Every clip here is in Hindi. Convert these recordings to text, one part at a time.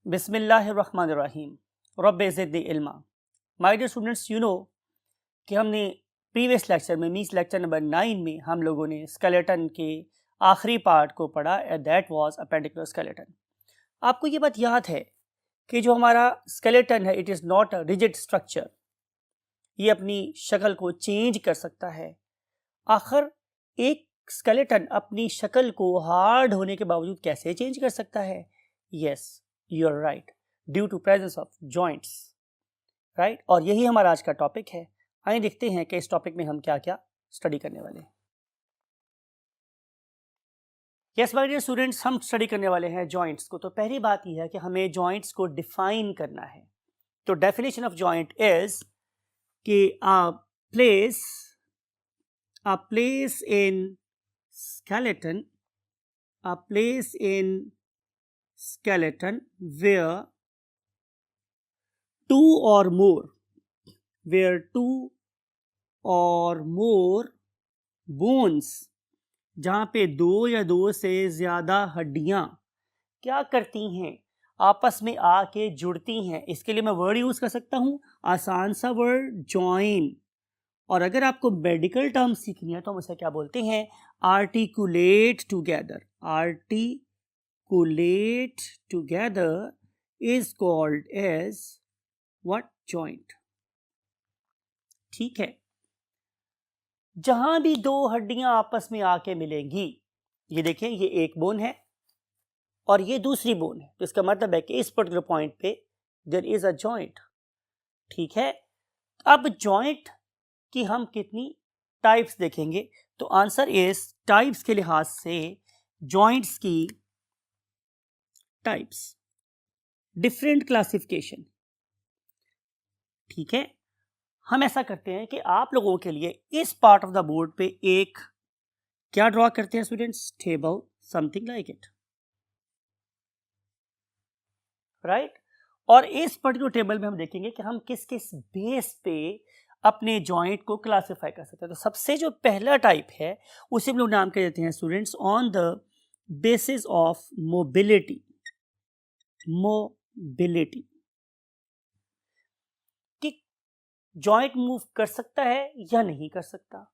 बिस्मिल्लाहिर्रहमानिर्रहीम। रब्बे ज़िदनी इल्मा। My dear students, you know कि हमने प्रीवियस लेक्चर में मीन्स लेक्चर नंबर 9 में हम लोगों ने स्केलेटन के आखिरी पार्ट को पढ़ा, दैट वाज अपेंडिकुलर स्केलेटन। आपको ये बात याद है कि जो हमारा स्केलेटन है it is not a rigid structure, ये अपनी शक्ल को चेंज कर सकता है। आखिर एक स्केलेटन अपनी शक्ल को हार्ड होने के बावजूद कैसे चेंज कर सकता है? Yes, you are right, due to presence of joints, right. और यही हमारा आज का टॉपिक है। आइए देखते हैं कि इस टॉपिक में हम क्या क्या स्टडी करने वाले हैं। यस माय डियर स्टूडेंट्स, हम स्टडी करने वाले हैं जॉइंट्स को। तो पहली बात यह है कि हमें जॉइंट्स को डिफाइन करना है। तो डेफिनेशन ऑफ जॉइंट इज कि place a place in skeleton where two or more bones, जहाँ पे दो या दो से ज़्यादा हड्डियाँ क्या करती हैं, आपस में आके जुड़ती हैं। इसके लिए मैं वर्ड यूज़ कर सकता हूँ, आसान सा वर्ड, जॉइन। और अगर आपको मेडिकल टर्म सीखनी है तो हम उसे क्या बोलते हैं? Articulate together. Articulate together is called as what? Joint. ठीक है। जहां भी दो हड्डियां आपस में आके मिलेंगी, ये देखें, ये एक बोन है और ये दूसरी बोन है, तो इसका मतलब है कि इस पर्टिकुलर पॉइंट पे देयर इज अ जॉइंट। ठीक है। अब जॉइंट कि हम कितनी टाइप्स देखेंगे, तो आंसर इज टाइप्स के लिहाज से जॉइंट्स की टाइप्स, डिफरेंट क्लासिफिकेशन। ठीक है। हम ऐसा करते हैं कि आप लोगों के लिए इस पार्ट ऑफ द बोर्ड पे एक क्या ड्रॉ करते हैं students? Table, something like it, right. और इस पर्टिकुलर टेबल में हम देखेंगे कि हम किस किस बेस पे अपने जॉइंट को क्लासिफाई कर सकते हैं। तो सबसे जो पहला टाइप है उसे हम लोग नाम कर देते हैं students on the basis of mobility. Mobility कि जॉइंट मूव कर सकता है या नहीं कर सकता।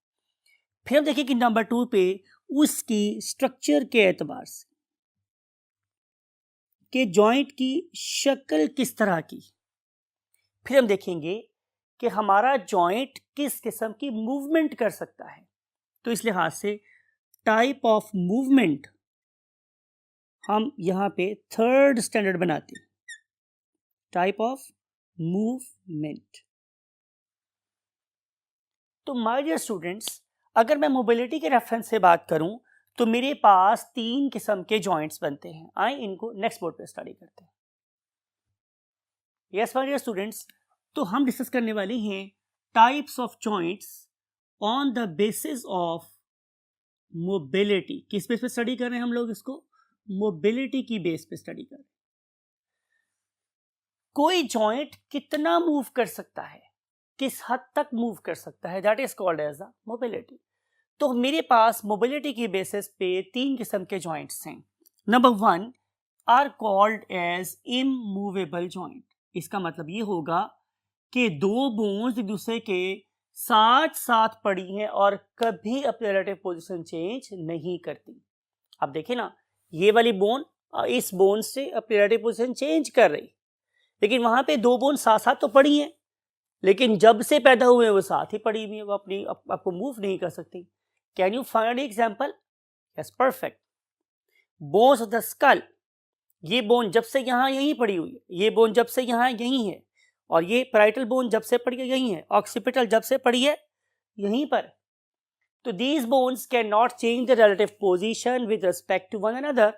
फिर हम देखिए कि नंबर 2 पे उसकी स्ट्रक्चर के एतबार से कि जॉइंट की शक्ल किस तरह की। फिर हम देखेंगे कि हमारा जॉइंट किस किस्म की मूवमेंट कर सकता है। तो इस लिहाज से टाइप ऑफ मूवमेंट हम यहां पे थर्ड स्टैंडर्ड बनाते हैं, टाइप ऑफ मूवमेंट। तो माय डियर स्टूडेंट्स, अगर मैं मोबिलिटी के रेफरेंस से बात करूं तो मेरे पास 3 किस्म के जॉइंट्स बनते हैं। आए इनको नेक्स्ट बोर्ड पे स्टडी करते हैं। यस माय डियर स्टूडेंट्स, तो हम डिस्कस करने वाले हैं types of joints on the basis of mobility. किस बेस पे स्टडी कर रहे हैं हम लोग इसको? मोबिलिटी की बेस पे स्टडी कर रहे हैं। कोई जॉइंट कितना मूव कर सकता है, किस हद तक मूव कर सकता है, that is called as a mobility. तो मेरे पास मोबिलिटी की बेसिस पे 3 किस्म के जॉइंट्स हैं। Number 1 are called as immovable joint. इसका मतलब ये होगा कि दो बोन्स एक दूसरे के साथ साथ पड़ी हैं और कभी अपने रिलेटिव पोजीशन चेंज नहीं करती। अब देखिए ना, ये वाली बोन इस बोन से अपनी रिलेटिव पोजीशन चेंज कर रही, लेकिन वहां पे दो बोन साथ साथ तो पड़ी हैं, लेकिन जब से पैदा हुए वो साथ ही पड़ी हुई है, वो अपनी आपको मूव नहीं कर सकती। Can you find example? Yes, perfect. Bones of the skull, ये बोन जब से यहां यहीं पड़ी हुई है, ये बोन जब से यहां यहीं है, और ये पैराइटल बोन जब से पड़ी है यहीं है, ऑक्सीपिटल जब से पड़ी है यहीं पर। तो these bones can not change the relative position with respect to one another,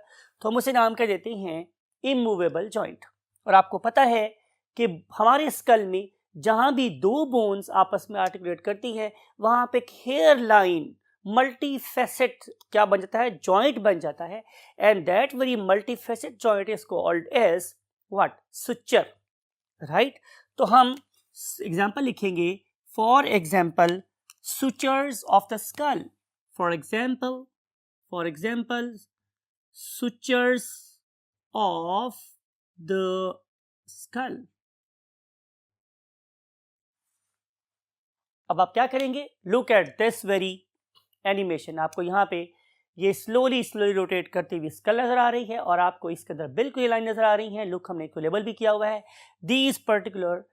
तो हम उसे नाम कर देते हैं इमूवेबल जॉइंट। और आपको पता है कि हमारे स्कल में जहां भी दो बोन्स आपस में आर्टिकुलेट करती हैं वहां पे एक हेयर लाइन मल्टी फैसेट क्या बन जाता है? जॉइंट बन जाता है। And that very multi facet joint is called as what? Suture, right. तो हम एग्जाम्पल लिखेंगे, for example sutures of the skull. For example, sutures of the skull. अब आप क्या करेंगे, look at this very animation. आपको यहाँ पे ये स्लोली रोटेट करती हुई स्कल नजर आ रही है और आपको इसके अंदर बिल्कुल ये लाइन नजर आ रही है। लुक हमने इसको लेबल भी किया हुआ है। These particular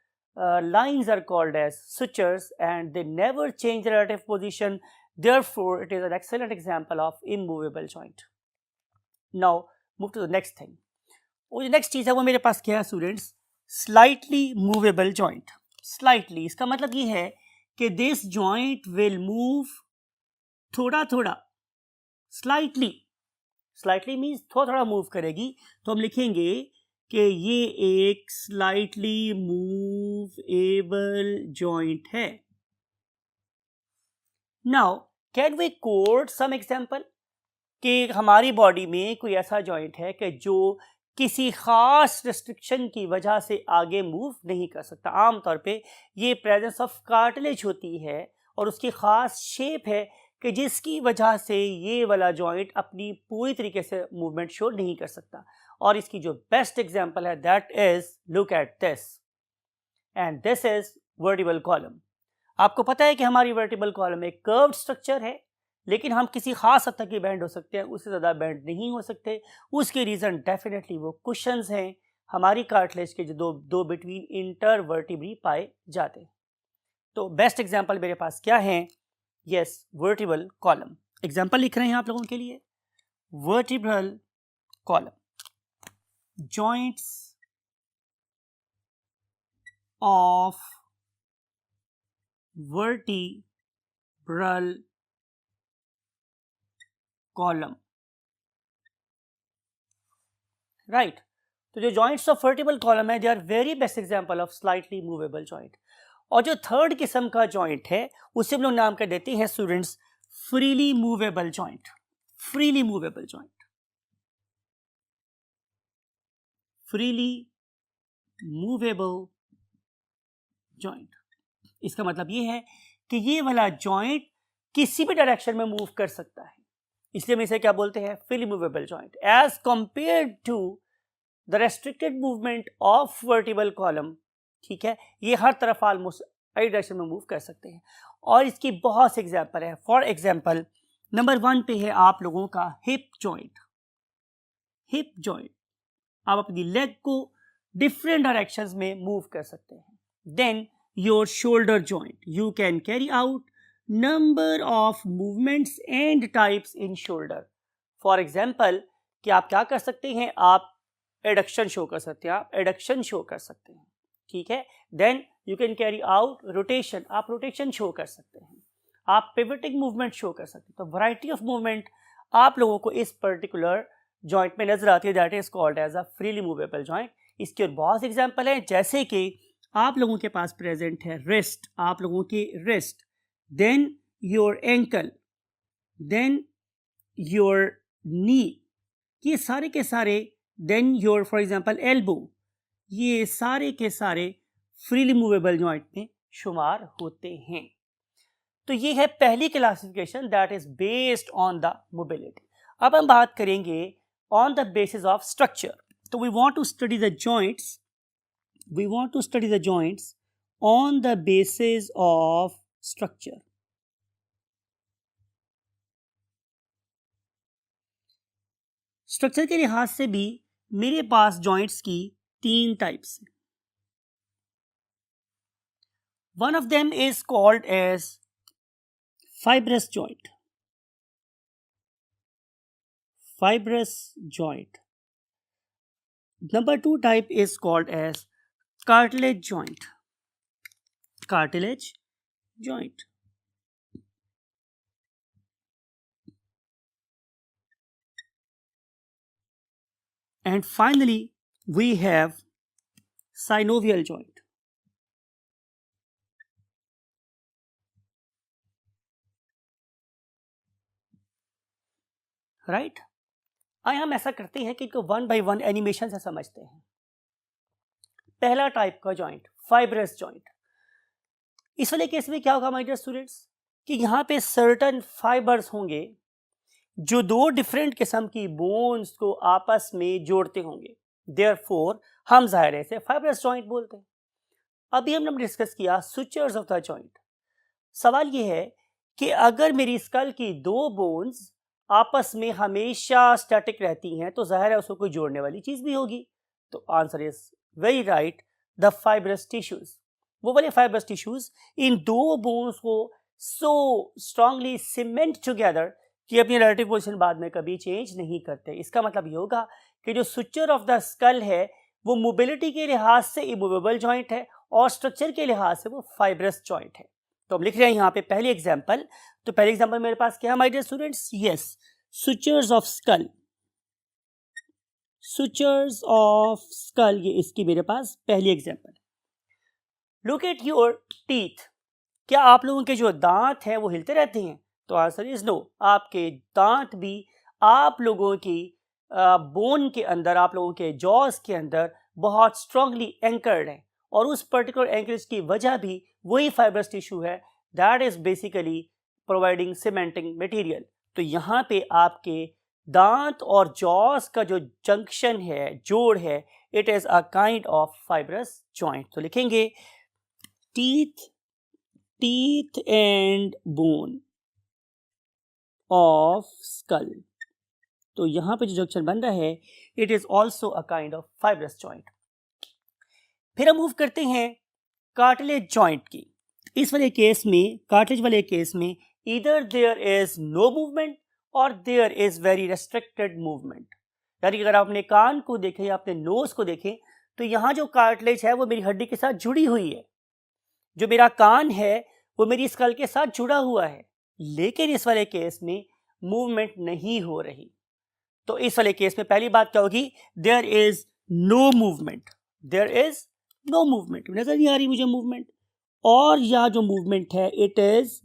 lines are called as sutures and they never change their relative position, therefore it is an excellent example of immovable joint. Now move to the next thing. वो जो नेक्स्ट चीज है वो मेरे पास क्या है students, slightly movable joint. Slightly इसका मतलब ये है कि दिस जॉइंट विल मूव थोड़ा थोड़ा, स्लाइटली, स्लाइटली मीन्स थोड़ा थोड़ा मूव करेगी। तो हम लिखेंगे कि ये एक स्लाइटली मूवेबल जॉइंट है। Now can we quote some example कि हमारी बॉडी में कोई ऐसा जॉइंट है कि जो किसी खास रेस्ट्रिक्शन की वजह से आगे मूव नहीं कर सकता। आमतौर पे ये प्रेजेंस ऑफ कार्टिलेज होती है और उसकी खास शेप है कि जिसकी वजह से ये वाला जॉइंट अपनी पूरी तरीके से मूवमेंट शो नहीं कर सकता। और इसकी जो बेस्ट एग्जांपल है that is, look at this, and this is vertebral column. आपको पता है कि हमारी वर्टिब्रल कॉलम एक कर्व्ड स्ट्रक्चर है, लेकिन हम किसी खास हद तक ही बैंड हो सकते हैं, उससे ज़्यादा बैंड नहीं हो सकते। उसके रीज़न डेफिनेटली वो कुशंस हैं हमारी कार्टिलेज के जो दो बिटवीन इंटर वर्टिब्री पाए जाते हैं। तो बेस्ट एग्जांपल मेरे पास क्या है, यस, वर्टिब्रल कॉलम। एग्जांपल लिख रहे हैं आप लोगों के लिए, vertebral column, joints of vertebral column, right? तो जो joints of vertebral column है, they are very best example of slightly movable joint। और जो थर्ड किस्म का जॉइंट है उसे हम लोग नाम कर देते हैं students freely movable joint. Freely movable joint, freely movable joint. इसका मतलब ये है कि ये वाला जॉइंट किसी भी डायरेक्शन में मूव कर सकता है, इसलिए हम इसे क्या बोलते हैं, freely movable joint, as compare to the restricted movement of vertebral column. ठीक है, ये हर तरफ ऑलमोस्ट आई डायरेक्शन में मूव कर सकते हैं। और इसकी बहुत से एग्जाम्पल है। फॉर एग्जाम्पल नंबर 1 पे है आप लोगों का हिप जॉइंट। हिप जॉइंट, आप अपनी लेग को डिफरेंट डायरेक्शंस में मूव कर सकते हैं। Then your shoulder joint, you can carry out number of movements and types in shoulder. For example कि आप क्या कर सकते हैं, आप एडक्शन शो कर सकते हैं, आप एडक्शन शो कर सकते हैं। ठीक है, then you can carry out rotation, आप रोटेशन शो कर सकते हैं, आप पिवटिंग मूवमेंट शो कर सकते हैं। तो वैरायटी ऑफ मूवमेंट आप लोगों को इस पर्टिकुलर जॉइंट में नजर आती है, that is called as a freely movable joint. इसके और बहुत एग्जाम्पल हैं, जैसे कि आप लोगों के पास प्रेजेंट है रिस्ट, आप लोगों की wrist, then your ankle, then your knee, ये सारे के सारे, then your for example elbow, ये सारे के सारे फ्रीली मूवेबल जॉइंट में शुमार होते हैं। तो ये है पहली classification, that is based on the mobility. अब हम बात करेंगे on the basis of structure. तो we want to study the joints, we want to study the joints on the basis of structure। Structure के लिहाज से भी मेरे पास जॉइंट्स की 3 टाइप्स हैं। One of them is called as fibrous joint, fibrous joint। Number 2 type is called as cartilage joint, cartilage joint। And finally we have synovial joint। Right, आइए हम ऐसा करते हैं कि इनको 1 by 1 एनिमेशन से समझते हैं। पहला टाइप का जॉइंट फाइब्रस जॉइंट। इस वाले केस में क्या होगा माय डियर स्टूडेंट्स, कि यहाँ पे सर्टन फाइबर्स होंगे जो 2 डिफरेंट किस्म की बोन्स को आपस में जोड़ते होंगे। देयरफॉर हम जाहिर है इसे फाइब्रस जॉइंट बोलते हैं। अभी हमने डिस्कस किया सुचर्स ऑफ द जॉइंट। सवाल ये है कि अगर मेरी स्कल की दो बोन्स आपस में हमेशा स्टैटिक रहती हैं तो जाहिर है उसको कोई जोड़ने वाली चीज भी होगी। तो answer is very right, the fibrous tissues. वो वाले फाइब्रस टिश्यूज इन दो बोन्स को सो स्ट्रांगली सीमेंट टुगेदर कि अपनी रिलेटिव पोजीशन बाद में कभी चेंज नहीं करते। इसका मतलब ये होगा कि जो सुचर ऑफ द स्कल है वो मोबिलिटी के लिहाज से इमूवेबल जॉइंट है और स्ट्रक्चर के लिहाज से वो फाइब्रस जॉइंट है। तो हम लिख रहे हैं यहाँ पे पहली एग्जांपल। तो पहले एग्जांपल मेरे पास क्या है my dear students? Yes, sutures of skull. Sutures of skull, ये इसकी मेरे पास पहली example. Look at your teeth. क्या आप लोगों के जो दांत हैं वो हिलते रहते हैं? तो आंसर इज नो। आपके दांत भी आप लोगों की बोन के अंदर, आप लोगों के जॉज के अंदर बहुत स्ट्रांगली एंकर्ड है और उस पर्टिकुलर एंकरेज की वजह भी वही फाइब्रस टिश्यू है that is basically providing cementing material. तो यहाँ पे आपके दांत और जॉज का जो जंक्शन है, जोड़ है, it is a kind of fibrous joint. तो लिखेंगे teeth and bone of skull. तो यहां पे जो जंक्शन बन रहा है it is also a kind of fibrous joint. फिर हम मूव करते हैं कार्टिलेज जॉइंट की। इस वाले केस में, कार्टिलेज वाले केस में, इधर देयर इज नो मूवमेंट और there is very restricted movement. यानी कि अगर आपने कान को देखे या अपने नोज को देखे तो यहाँ जो कार्टिलेज है वो मेरी हड्डी के साथ जुड़ी हुई है। जो मेरा कान है वो मेरी स्कल के साथ जुड़ा हुआ है, लेकिन इस वाले केस में मूवमेंट नहीं हो रही। तो इस वाले केस में पहली बात क्या होगी? There is no movement. There is no movement, नजर नहीं आ रही मुझे मूवमेंट। और यह जो मूवमेंट है it is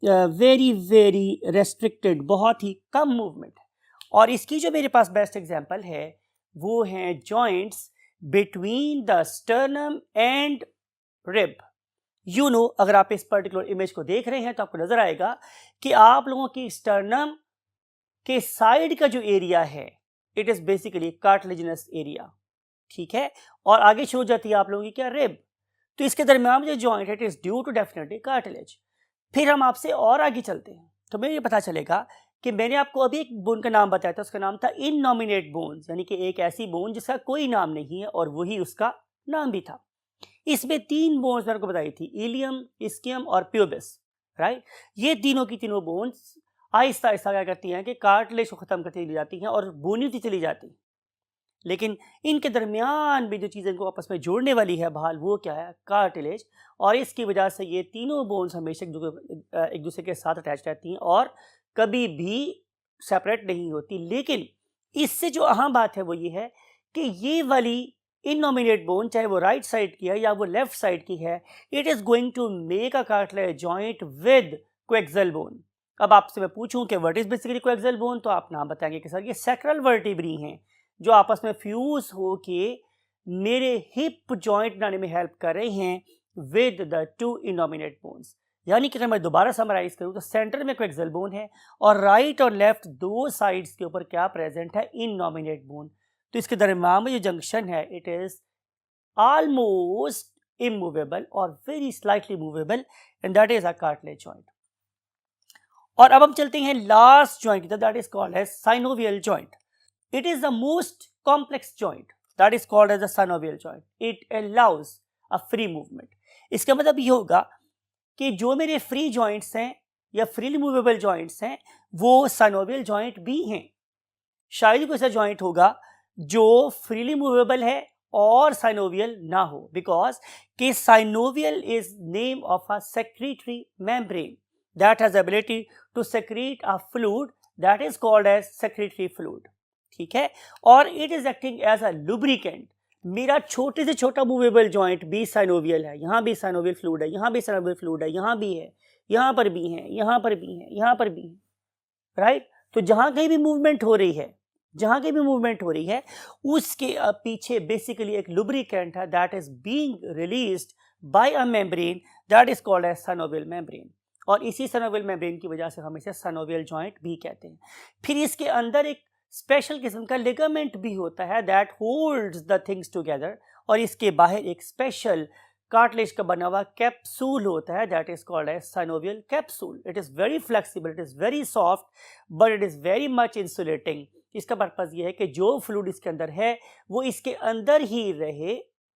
very very restricted, बहुत ही कम मूवमेंट है। और इसकी जो मेरे पास बेस्ट एग्जांपल है वो है joints between the sternum and rib. You know, अगर आप इस पर्टिकुलर इमेज को देख रहे हैं तो आपको नजर आएगा कि आप लोगों की स्टर्नम के साइड का जो एरिया है it is basically cartilaginous area, ठीक है, और आगे शुरू हो जाती है आप लोगों की क्या? रिब। तो इसके दरमियान जो जॉइंट है it is due to definitely cartilage. फिर हम आपसे और आगे चलते हैं तो मुझे ये पता चलेगा कि मैंने आपको अभी एक बोन का नाम बताया था, उसका नाम था इननॉमिनेट बोन्स, यानी कि एक ऐसी बोन जिसका कोई नाम नहीं है और वही उसका नाम भी था। इसमें तीन बोन्स मैंने आपको बताई थी, इलियम, इस्कियम और प्यूबिस, राइट। ये तीनों की तीनों बोन्स आहिस्ता आहिस्ता क्या करती हैं कि कार्टिलेज को खत्म करती चली जाती हैं और बोनी होती चली जाती, लेकिन इनके दरमियान भी जो चीज़ें इनको आपस में जोड़ने वाली है बहाल, वो क्या है? कार्टिलेज। और इसकी वजह से ये तीनों बोन्स हमेशा एक दूसरे के साथ अटैच रहती हैं और कभी भी सेपरेट नहीं होती। लेकिन इससे जो अहम बात है वो ये है कि ये वाली इननॉमिनेट बोन, चाहे वो राइट साइड की है या वो लेफ्ट साइड की है, it is going to make a cartilage joint with coaxial bone. अब आपसे मैं पूछूं कि what is basically coaxial bone, तो आप नाम बताएंगे कि सर ये सैक्रल वर्टिब्री हैं जो आपस में फ्यूज होके मेरे हिप जॉइंट बनाने में हेल्प कर रहे हैं विद द टू इननॉमिनेट बोन्स। यानी कि अगर मैं दोबारा समराइज करूं तो सेंटर में कोएक्सियल बोन है और राइट और लेफ्ट दो साइड्स के ऊपर क्या प्रेजेंट है? Innominate bone. तो इसके दरमियान में जो जंक्शन है इट इज ऑलमोस्ट इमूवेबल और very slightly movable and that is a cartilage joint. और अब हम चलते हैं last joint, that is called as synovial joint. It is the most complex joint that is called as the synovial joint. It allows a free movement. इसका मतलब ये होगा कि जो मेरे फ्री जॉइंट्स हैं या फ्रीली मूवेबल जॉइंट्स हैं वो साइनोवियल जॉइंट भी हैं। शायद कोई ऐसा जॉइंट होगा जो फ्रीली मूवेबल है और साइनोवियल ना हो, बिकॉज कि synovial is name of a secretary membrane that has ability to secrete a fluid that is called as secretary fluid, ठीक है। और it is acting as a lubricant. मेरा छोटे से छोटा मूवेबल जॉइंट भी साइनोवियल है, यहाँ भी साइनोवियल फ्लूइड है, यहाँ भी साइनोवियल फ्लूइड है, यहाँ भी है, यहाँ पर भी है, यहाँ पर भी है, यहाँ पर भी है, राइट। तो जहाँ कहीं भी मूवमेंट हो रही है, जहाँ कहीं भी मूवमेंट हो रही है उसके पीछे बेसिकली एक लुब्रिकेंट है that is being released by a membrane that is called as synovial membrane. और इसी साइनोवियल मेम्ब्रेन की वजह से हम इसे साइनोवियल जॉइंट भी कहते हैं। फिर इसके अंदर एक स्पेशल किस्म का लिगामेंट भी होता है that holds the things together, और इसके बाहर एक स्पेशल कार्टिलेज का बना हुआ कैप्सूल होता है that is called as synovial capsule. It is very flexible, it is very soft, but it is very much insulating. इसका पर्पज़ ये है कि जो फ्लूइड इसके अंदर है वो इसके अंदर ही रहे,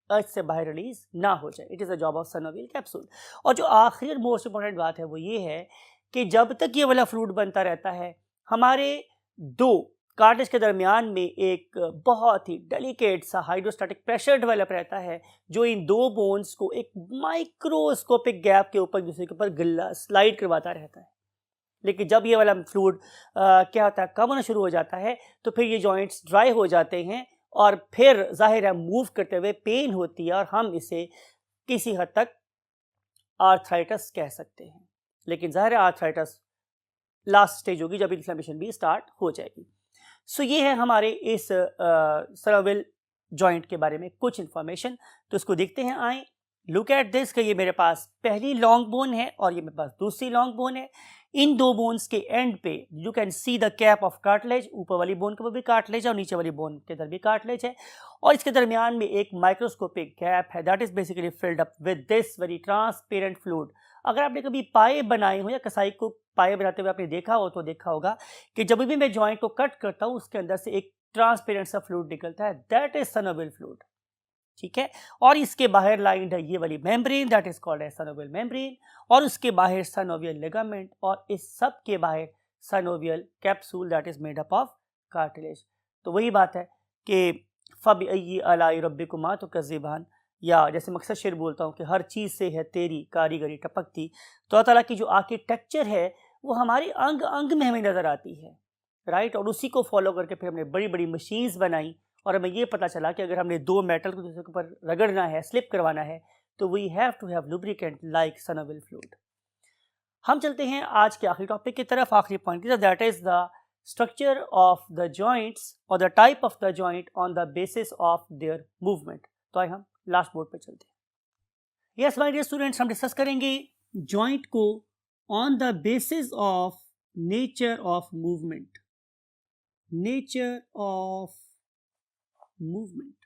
अर्थ से बाहर रिलीज ना हो जाए. It is the job of synovial capsule. और जो आखिरी और मोस्ट इंपॉर्टेंट बात है वो ये है कि जब तक ये वाला फ्लूइड बनता रहता है, हमारे दो कार्टिलेज के दरमियान में एक बहुत ही डेलिकेट सा हाइड्रोस्टैटिक प्रेशर डेवलप रहता है जो इन दो बोन्स को एक माइक्रोस्कोपिक गैप के ऊपर दूसरे के ऊपर गिल्ला स्लाइड करवाता रहता है. लेकिन जब ये वाला फ्लूइड क्या होता है, कम होना शुरू हो जाता है, तो फिर ये जॉइंट्स ड्राई हो जाते हैं और फिर जाहिर है मूव करते हुए पेन होती है और हम इसे किसी हद तक आर्थराइटिस कह सकते हैं. लेकिन जाहिर है आर्थराइटिस लास्ट स्टेज होगी जब इन्फ्लेमेशन भी स्टार्ट हो जाएगी. सो ये है हमारे इस साइनोवियल जॉइंट के बारे में कुछ इंफॉर्मेशन. तो इसको देखते हैं. आए लुक एट दिस कि ये मेरे पास पहली लॉन्ग बोन है और ये मेरे पास दूसरी लॉन्ग बोन है. इन दो बोन्स के एंड पे you can see the cap of cartilage. ऊपर वाली बोन के ऊपर भी कार्टिलेज है और नीचे वाली बोन के अंदर भी कार्टिलेज है, और इसके दरमियान में एक माइक्रोस्कोपिक गैप है that is basically filled up with this very transparent fluid. अगर आपने कभी पाए बनाए हो या कसाई को पाए बनाते हुए आपने देखा हो तो देखा होगा कि जब भी मैं जॉइंट को कट करता हूँ उसके अंदर से एक ट्रांसपेरेंट सा फ्लूइड निकलता है, दैट इज साइनोवियल फ्लूइड. ठीक है. और इसके बाहर लाइंड है ये वाली membrane that is called as synovial membrane, और उसके बाहर साइनोवियल लिगामेंट, और इस सब के बाहर synovial capsule that is made up of cartilage. तो वही बात है कि फबिअय्यि आलाइ रब्बिकुमा तुकज़्ज़िबान, या जैसे मकसद शेर बोलता हूँ कि हर चीज़ से है तेरी कारीगरी टपकती. तो अल्लाह ताला की जो आर्किटेक्चर है वो हमारे अंग अंग में हमें नज़र आती है, राइट. और उसी को फॉलो करके फिर हमने बड़ी बड़ी मशीन्स बनाई और हमें ये पता चला कि अगर हमने दो मेटल को दूसरे के ऊपर रगड़ना है, स्लिप करवाना है, तो we have to have lubricant like synovial fluid. हम चलते हैं आज के आखिरी टॉपिक की तरफ, आखिरी पॉइंट की तरफ, that is the structure of the joints और the type of the joint on the basis of their movement. तो आइए हम लास्ट बोर्ड पे चलते हैं. यस माय डियर स्टूडेंट्स, हम डिस्कस करेंगे जॉइंट को on the basis of nature of movement. Nature of movement.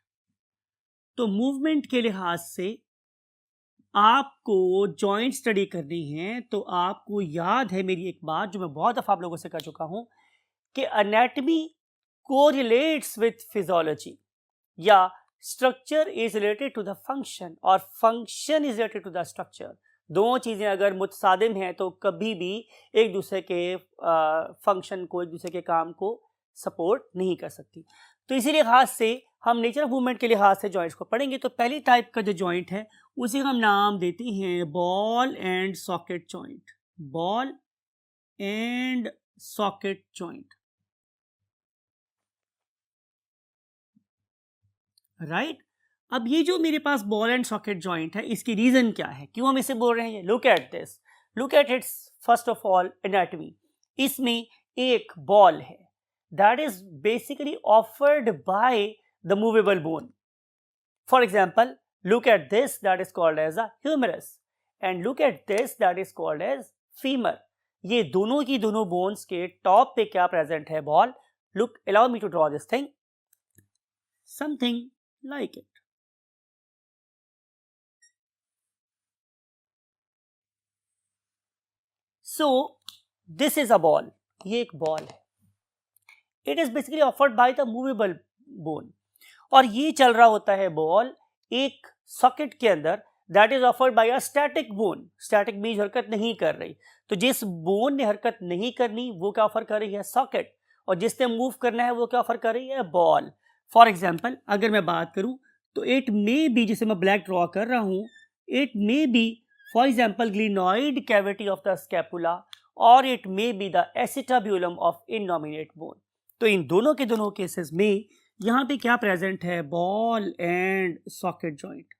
तो मूवमेंट के लिहाज से आपको जॉइंट स्टडी करनी है तो आपको याद है मेरी एक बात जो मैं बहुत दफ़ा आप लोगों से कर चुका हूं कि एनाटॉमी कोरिलेट्स विथ फिजियोलॉजी, या structure is related to the function और function is related to the structure. दोनों चीज़ें अगर मुतसादिम हैं तो कभी भी एक दूसरे के फंक्शन को, एक दूसरे के काम को सपोर्ट नहीं कर सकती. तो इसी लिहाज से हम नेचर ऑफ मूवमेंट के लिहाज से जॉइंट्स को पढ़ेंगे. तो पहली टाइप का जो जॉइंट है उसे हम नाम देते हैं ball and socket joint. Ball and socket joint, right. अब ये जो मेरे पास बॉल एंड सॉकेट जॉइंट है इसकी रीजन क्या है, क्यों हम इसे बोल रहे हैं? Look at this, look at its first of all anatomy. इसमें एक बॉल है that is basically offered by the movable bone. For example, look at this that is called as a humerus and look at this that is called as femur. ये दोनों की दोनों बोन्स के टॉप पे क्या प्रेजेंट है? Ball. Look, allow me to draw this thing, something like it. So this is a ball. ये एक बॉल है. It is basically offered by the movable bone, और ये चल रहा होता है बॉल एक सॉकेट के अंदर that is offered by a static bone. Static means हरकत नहीं कर रही. तो जिस बोन ने हरकत नहीं करनी वो क्या ऑफर कर रही है? सॉकेट. और जिसने मूव करना है वो क्या ऑफर कर रही है? बॉल. फॉर एग्जाम्पल अगर मैं बात करूं तो इट मे बी, जिसे मैं ब्लैक ड्रॉ कर रहा हूं, it may be for example glenoid cavity of the scapula, और it may be the acetabulum of innominate bone. तो इन दोनों के दोनों केसेस में यहां पे क्या प्रेजेंट है? Ball and socket joint.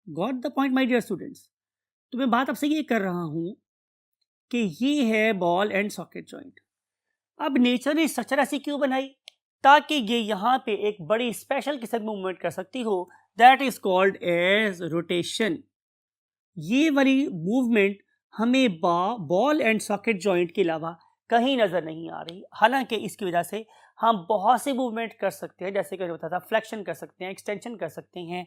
Got the point my dear students? तो मैं बात आपसे ये कर रहा हूं कि ये है बॉल एंड सॉकेट जॉइंट. अब नेचर ने स्ट्रक्चर ऐसी क्यों बनाई? ताकि ये यहाँ पे एक बड़ी स्पेशल किस्म की मूवमेंट कर सकती हो, that is called as rotation. ये वाली मूवमेंट हमें बॉल एंड सॉकेट जॉइंट के अलावा कहीं नज़र नहीं आ रही। हालांकि इसकी वजह से हम बहुत से मूवमेंट कर सकते हैं, जैसे कि मैंने बताया था, फ्लेक्शन कर सकते हैं, एक्सटेंशन कर सकते हैं,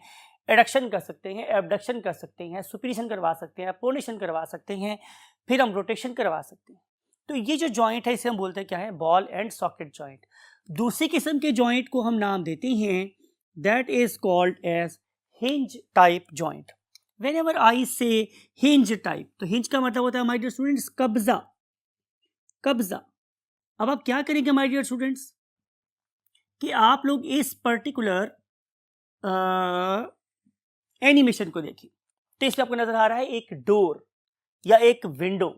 एडक्शन कर सकते हैं, एबडक्शन कर सकते हैं, सुपीरिएशन करवा सकते हैं, पोर्निशन करवा सकते हैं, फिर हम रोटेशन करवा सकते हैं। तो ये जो जॉइंट है इसे हम बोलते हैं क्या है, बॉल एंड सॉकेट जॉइंट। दूसरी किस्म के जॉइंट को हम नाम देते हैं, that is called as hinge type joint. Whenever I say hinge type, तो hinge का मतलब होता है माय डियर स्टूडेंट्स कब्जा, कब्जा। अब आप क्या करेंगे माय डियर स्टूडेंट्स कि आप लोग इस पर्टिकुलर एनिमेशन को देखिए। तो इसमें आपको नजर आ रहा है एक डोर या एक विंडो।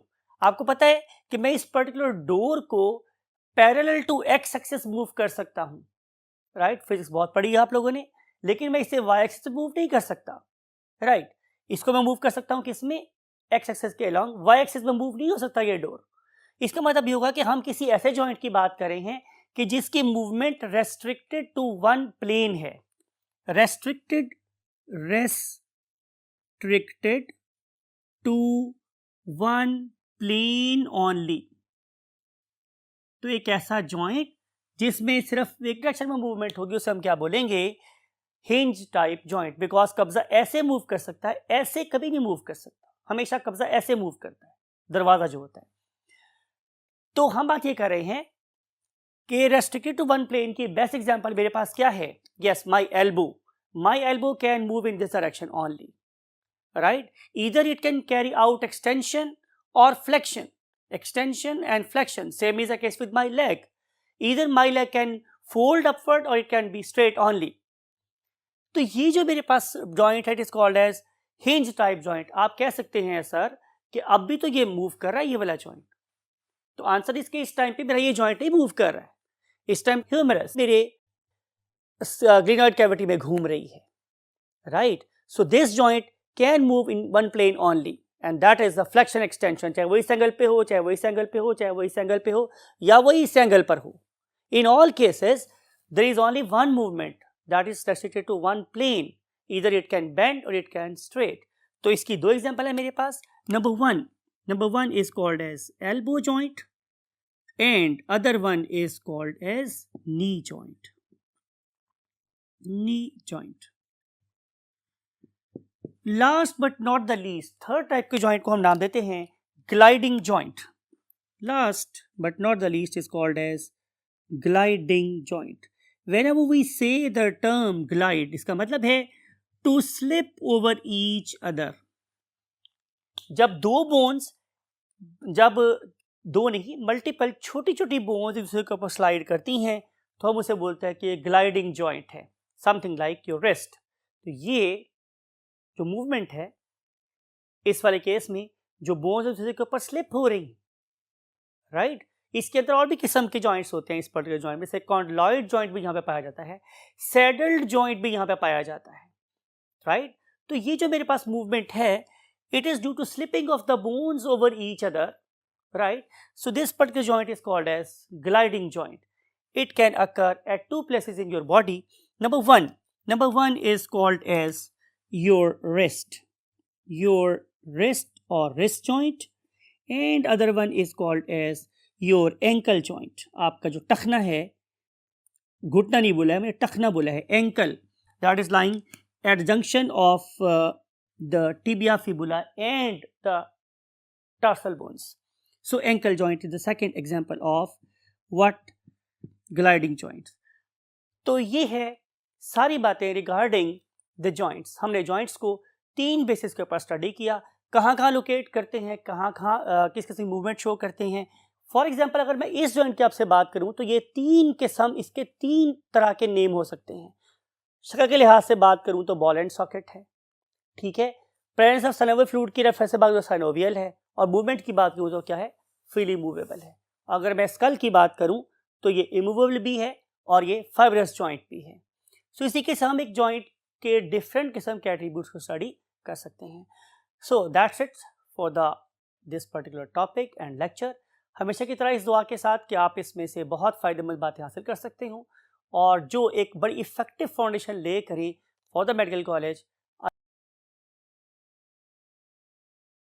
आपको पता है कि मैं इस पर्टिकुलर डोर को parallel to X axis move कर सकता हूं, राइट। फिजिक्स बहुत पढ़ी है आप लोगों ने, लेकिन मैं इसे वाई एक्सिस मूव नहीं कर सकता, राइट। इसको मैं मूव कर सकता हूं किसमें, एक्स एक्सिस के अलोंग, वाई एक्सिस में मूव नहीं हो सकता ये डोर। इसका मतलब ये होगा कि हम किसी ऐसे जॉइंट की बात कर रहे हैं कि जिसकी movement restricted to one plane है, restricted to one plane only. तो एक ऐसा जॉइंट जिसमें सिर्फ एक डायरेक्शन में मूवमेंट होगी उसे हम क्या बोलेंगे, हिंज टाइप जॉइंट। बिकॉज कब्जा ऐसे मूव कर सकता है, ऐसे कभी नहीं मूव कर सकता, हमेशा कब्जा ऐसे मूव करता है, दरवाजा जो होता है। तो हम बात ये कर रहे हैं कि रेस्ट्रिक्टेड टू वन प्लेन की बेस्ट एग्जांपल मेरे पास क्या है, yes my elbow can move in this direction only, right. Either it can carry out extension और flexion, extension and flexion, same is the case with my leg. Either my leg can fold upward or it can be straight only. तो ये जो मेरे पास जॉइंट है it is called as hinge type joint. आप कह सकते हैं सर कि अब भी तो ये मूव कर रहा है ये वाला जॉइंट। तो आंसर इसके इस टाइम पे मेरा ये जॉइंट नहीं मूव कर रहा है, इस टाइम ह्यूमरस मेरे ग्रीनॉइड कैविटी में घूम रही है, right. So this joint can move in one plane only and that is the flexion extension. चाहे वो इस एंगल पे हो, चाहे वो इस एंगल पे हो, चाहे वो इस एंगल पे हो, या वो इस एंगल पर हो, in all cases there is only one movement that is restricted to one plane, either it can bend और इट कैन स्ट्रेट। तो इसकी दो एग्जांपल है मेरे पास। Number one is called as elbow joint and other one is called as knee joint, knee joint. Last but not the least, third type के जॉइंट को हम नाम देते हैं gliding joint. Last but not the least is called as gliding joint. Whenever we say the term glide, इसका मतलब है to slip over each other। जब दो बोन्स, जब दो नहीं मल्टीपल छोटी छोटी बोन्स एक दूसरे के ऊपर स्लाइड करती हैं तो हम उसे बोलते हैं कि ग्लाइडिंग जॉइंट है, समथिंग लाइक योर रिस्ट। तो ये जो मूवमेंट है इस वाले केस में जो बोन्स एक दूसरे के ऊपर स्लिप हो रही, राइट। इसके अंदर और भी किस्म के जॉइंट्स होते हैं इस पर्टिकुलर जॉइंट में, से कॉन्डलॉइड जॉइंट भी यहाँ पे पाया जाता है, सैडल्ड जॉइंट भी यहाँ पे पाया जाता है, राइट। तो ये जो मेरे पास मूवमेंट है it is due to slipping of the bones over each other, right. So this particular joint is called as gliding joint. It can occur at two places in your body. Number one is called as your wrist or wrist joint, and other one is called as your ankle joint। आपका जो टखना है, घुटना नहीं बोला है मैंने, टखना बोला है, ankle, that is lying at the junction of the tibia fibula and the tarsal bones। So ankle joint is the second example of what gliding joints। तो ये है सारी बातें रिगार्डिंग द जॉइंट्स। हमने जॉइंट्स को तीन बेसिस के ऊपर स्टडी किया, कहाँ कहाँ लोकेट करते हैं, कहाँ कहाँ किस किस मूवमेंट शो करते हैं। फॉर एग्जांपल अगर मैं इस जॉइंट की आपसे बात करूं तो ये तीन किस्म, इसके तीन तरह के नेम हो सकते हैं। शक्ल के लिहाज से बात करूं तो बॉल एंड सॉकेट है, ठीक है। प्रेजेंस ऑफ साइनोवियल फ्लूइड की रेफरेंस से बात करूं साइनोवियल है, और मूवमेंट की बात करूं तो क्या है, फ्रीली मूवेबल है। अगर मैं स्कल की बात करूं तो ये इमूवेबल भी है और ये फाइब्रस जॉइंट भी है। सो इसी के साथ हम एक जॉइंट के डिफरेंट किस्म के एट्रीब्यूट्स को स्टडी कर सकते हैं। So that's it for this particular topic and lecture. हमेशा की तरह इस दुआ के साथ कि आप इसमें से बहुत फ़ायदेमंद बातें हासिल कर सकते हो और जो एक बड़ी इफेक्टिव फाउंडेशन ले करें फॉर द मेडिकल कॉलेज